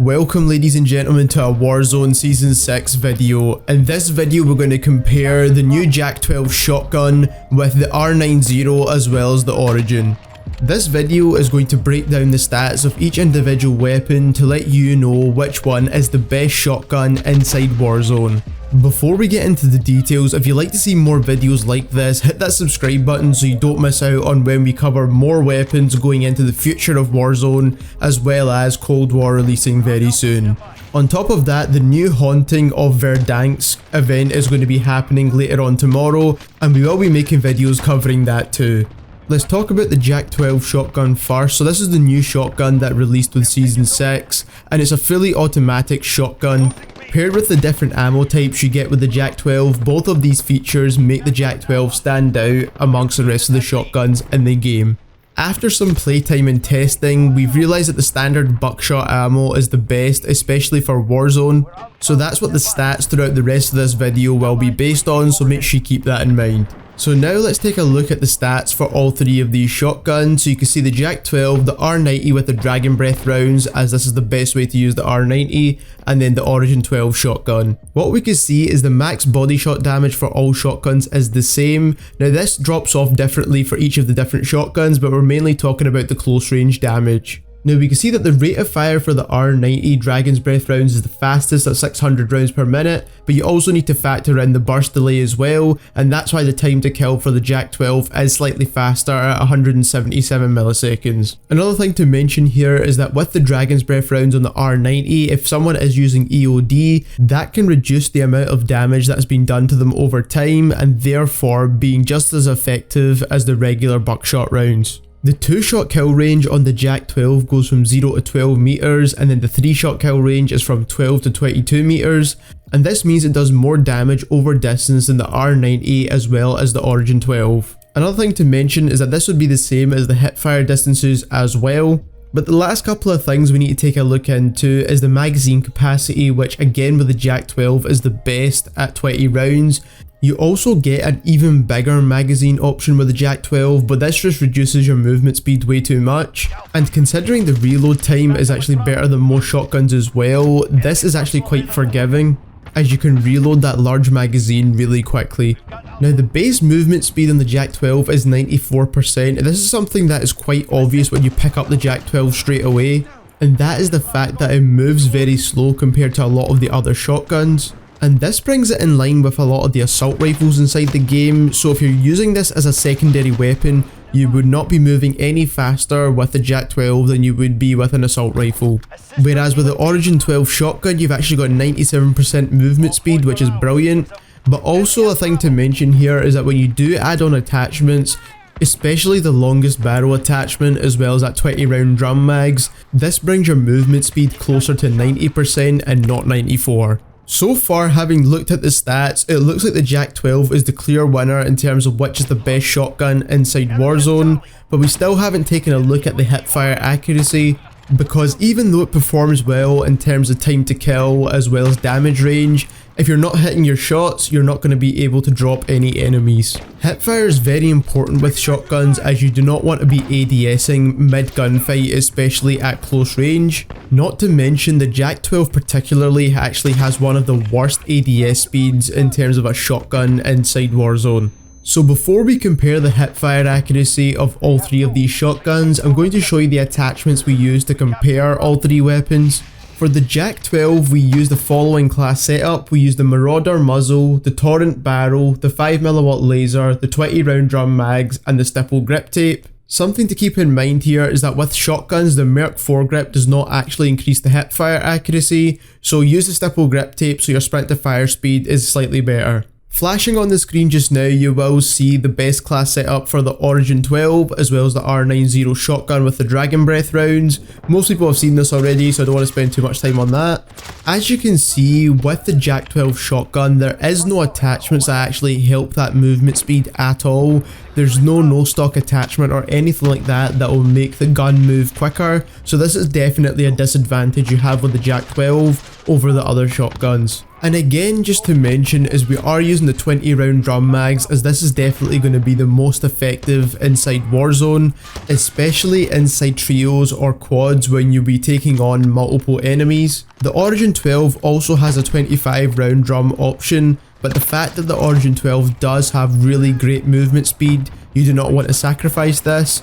Welcome ladies and gentlemen to a Warzone Season 6 video. In this video we're going to compare the new JAK-12 shotgun with the R-90 as well as the Origin. This video is going to break down the stats of each individual weapon to let you know which one is the best shotgun inside Warzone. Before we get into the details, if you'd like to see more videos like this, hit that subscribe button so you don't miss out on when we cover more weapons going into the future of Warzone, as well as Cold War releasing very soon. On top of that, the new Haunting of Verdansk event is going to be happening later on tomorrow, and we will be making videos covering that too. Let's talk about the JAK-12 shotgun first. So this is the new shotgun that released with Season 6, and it's a fully automatic shotgun. Paired with the different ammo types you get with the JAK-12, both of these features make the JAK-12 stand out amongst the rest of the shotguns in the game. After some playtime and testing, we've realised that the standard buckshot ammo is the best, especially for Warzone, so that's what the stats throughout the rest of this video will be based on, so make sure you keep that in mind. So now let's take a look at the stats for all three of these shotguns. So you can see the JAK-12, the R-90 with the Dragon Breath rounds, as this is the best way to use the R-90, and then the Origin 12 shotgun. What we can see is the max body shot damage for all shotguns is the same. Now this drops off differently for each of the different shotguns, but we're mainly talking about the close range damage. Now we can see that the rate of fire for the R-90 Dragon's Breath rounds is the fastest at 600 rounds per minute, but you also need to factor in the burst delay as well, and that's why the time to kill for the JAK-12 is slightly faster at 177 milliseconds. Another thing to mention here is that with the Dragon's Breath rounds on the R-90, if someone is using EOD, that can reduce the amount of damage that's been done to them over time, and therefore being just as effective as the regular buckshot rounds. The 2-shot kill range on the JAK-12 goes from 0 to 12 meters, and then the 3-shot kill range is from 12 to 22 meters, and this means it does more damage over distance than the R-90 as well as the Origin 12. Another thing to mention is that this would be the same as the Hipfire distances as well. But the last couple of things we need to take a look into is the magazine capacity, which again with the JAK-12 is the best at 20 rounds. You also get an even bigger magazine option with the JAK-12, but this just reduces your movement speed way too much. And considering the reload time is actually better than most shotguns as well, this is actually quite forgiving, as you can reload that large magazine really quickly. Now the base movement speed on the JAK-12 is 94%, and this is something that is quite obvious when you pick up the JAK-12 straight away, and that is the fact that it moves very slow compared to a lot of the other shotguns. And this brings it in line with a lot of the assault rifles inside the game, so if you're using this as a secondary weapon, you would not be moving any faster with the JAK-12 than you would be with an assault rifle. Whereas with the Origin 12 shotgun, you've actually got 97% movement speed, which is brilliant. But also a thing to mention here is that when you do add on attachments, especially the longest barrel attachment as well as that 20 round drum mags, this brings your movement speed closer to 90% and not 94%. So far, having looked at the stats, it looks like the JAK-12 is the clear winner in terms of which is the best shotgun inside Warzone, but we still haven't taken a look at the hipfire accuracy, because even though it performs well in terms of time to kill as well as damage range, if you're not hitting your shots, you're not going to be able to drop any enemies. Hipfire is very important with shotguns, as you do not want to be ADSing mid-gunfight, especially at close range. Not to mention the JAK-12 particularly actually has one of the worst ADS speeds in terms of a shotgun inside Warzone. So before we compare the hipfire accuracy of all three of these shotguns, I'm going to show you the attachments we use to compare all three weapons. For the JAK-12, we use the following class setup. We use the Marauder muzzle, the Torrent barrel, the 5mm laser, the 20 round drum mags, and the stipple grip tape. Something to keep in mind here is that with shotguns, the Merc foregrip does not actually increase the hipfire accuracy, so use the stipple grip tape so your sprint to fire speed is slightly better. Flashing on the screen just now, you will see the best class setup for the Origin 12 as well as the R-90 shotgun with the Dragon Breath rounds. Most people have seen this already, so I don't want to spend too much time on that. As you can see, with the JAK-12 shotgun, there is no attachments that actually help that movement speed at all. There's no stock attachment or anything like that that will make the gun move quicker, so this is definitely a disadvantage you have with the JAK-12 over the other shotguns. And again, just to mention, is we are using the 20 round drum mags, as this is definitely going to be the most effective inside Warzone, especially inside trios or quads when you'll be taking on multiple enemies. The Origin 12 also has a 25 round drum option, but the fact that the Origin 12 does have really great movement speed, you do not want to sacrifice this,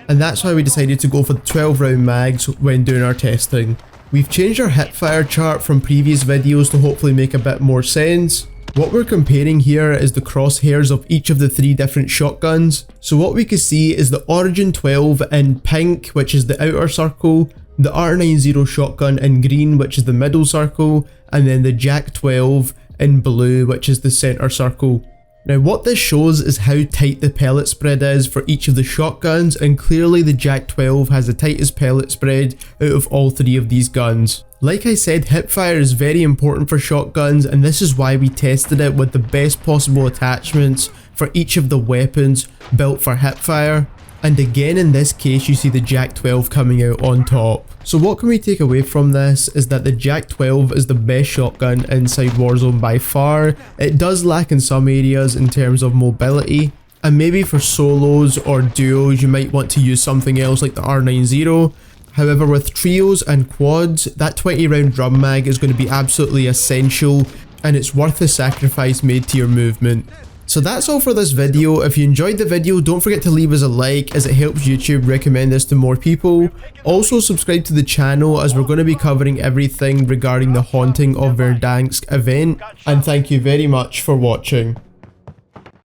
and that's why we decided to go for the 12 round mags when doing our testing. We've changed our Hipfire chart from previous videos to hopefully make a bit more sense. What we're comparing here is the crosshairs of each of the 3 different shotguns. So what we can see is the Origin 12 in pink, which is the outer circle, the R-90 shotgun in green, which is the middle circle, and then the JAK-12 in blue, which is the center circle. Now what this shows is how tight the pellet spread is for each of the shotguns, and clearly the JAK-12 has the tightest pellet spread out of all 3 of these guns. Like I said, Hipfire is very important for shotguns, and this is why we tested it with the best possible attachments for each of the weapons built for Hipfire. And again, in this case, you see the JAK-12 coming out on top. So what can we take away from this is that the JAK-12 is the best shotgun inside Warzone by far. It does lack in some areas in terms of mobility, and maybe for solos or duos you might want to use something else like the R-90. However, with trios and quads, that 20 round drum mag is going to be absolutely essential, and it's worth the sacrifice made to your movement. So that's all for this video. If you enjoyed the video, don't forget to leave us a like, as it helps YouTube recommend this to more people. Also subscribe to the channel, as we're going to be covering everything regarding the Haunting of Verdansk event. And thank you very much for watching.